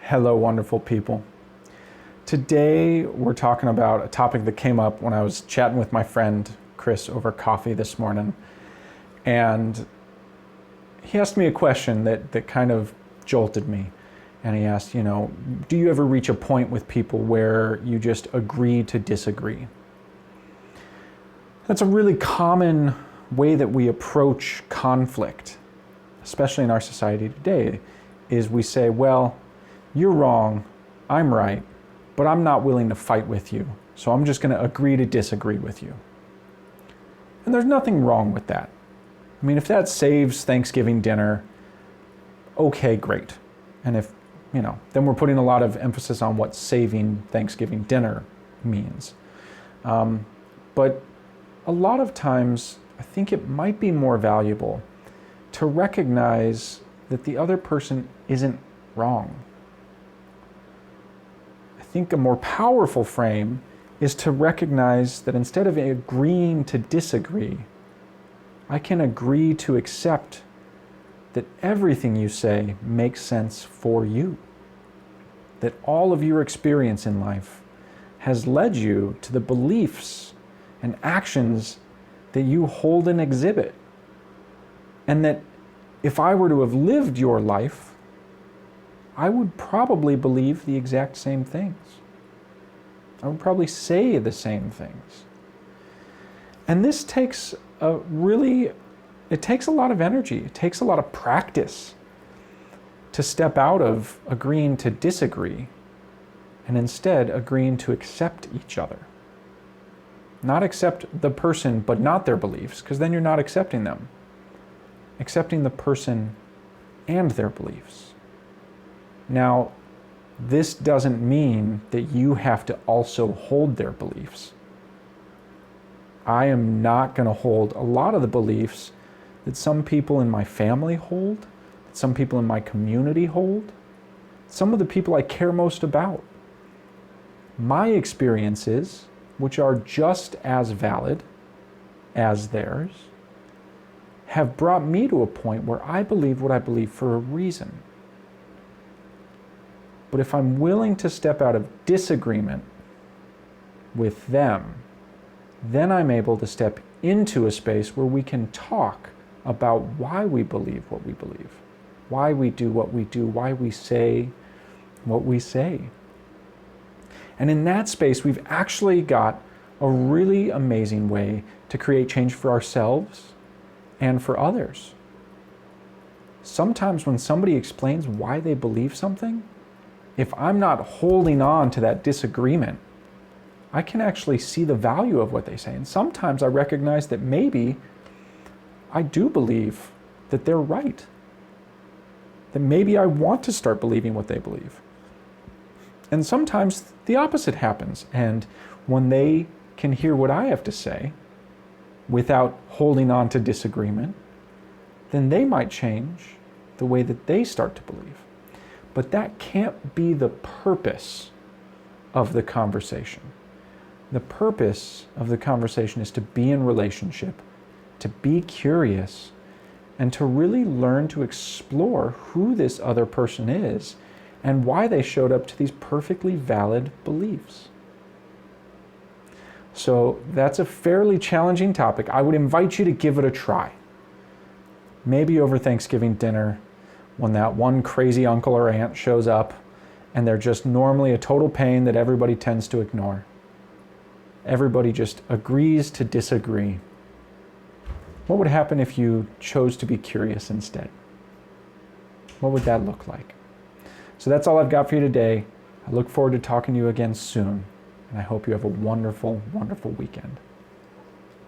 Hello, wonderful people. Today, we're talking about a topic that came up when I was chatting with my friend Chris over coffee this morning. And he asked me a question that kind of jolted me. And he asked, do you ever reach a point with people where you just agree to disagree? That's a really common way that we approach conflict, especially in our society today, is we say, well, you're wrong, I'm right, but I'm not willing to fight with you, so I'm just going to agree to disagree with you. And there's nothing wrong with that. I mean, if that saves Thanksgiving dinner, okay, great. And if, then we're putting a lot of emphasis on what saving Thanksgiving dinner means. But a lot of times, I think it might be more valuable to recognize that the other person isn't wrong. I think a more powerful frame is to recognize that instead of agreeing to disagree, I can agree to accept that everything you say makes sense for you. That all of your experience in life has led you to the beliefs and actions that you hold and exhibit. And that if I were to have lived your life, I would probably believe the exact same things. I would probably say the same things. And this takes it takes a lot of energy. It takes a lot of practice to step out of agreeing to disagree and instead agreeing to accept each other. Not accept the person, but not their beliefs, because then you're not accepting them. Accepting the person and their beliefs. Now, this doesn't mean that you have to also hold their beliefs. I am not going to hold a lot of the beliefs that some people in my family hold, that some people in my community hold, some of the people I care most about. My experiences, which are just as valid as theirs, have brought me to a point where I believe what I believe for a reason. But if I'm willing to step out of disagreement with them, then I'm able to step into a space where we can talk about why we believe what we believe, why we do what we do, why we say what we say. And in that space, we've actually got a really amazing way to create change for ourselves and for others. Sometimes when somebody explains why they believe something, if I'm not holding on to that disagreement, I can actually see the value of what they say. And sometimes I recognize that maybe I do believe that they're right. That maybe I want to start believing what they believe. And sometimes the opposite happens. And when they can hear what I have to say without holding on to disagreement, then they might change the way that they start to believe. But that can't be the purpose of the conversation. The purpose of the conversation is to be in relationship, to be curious, and to really learn to explore who this other person is and why they showed up to these perfectly valid beliefs. So that's a fairly challenging topic. I would invite you to give it a try. Maybe over Thanksgiving dinner, when that one crazy uncle or aunt shows up and they're just normally a total pain that everybody tends to ignore. Everybody just agrees to disagree. What would happen if you chose to be curious instead? What would that look like? So that's all I've got for you today. I look forward to talking to you again soon, and I hope you have a wonderful, wonderful weekend.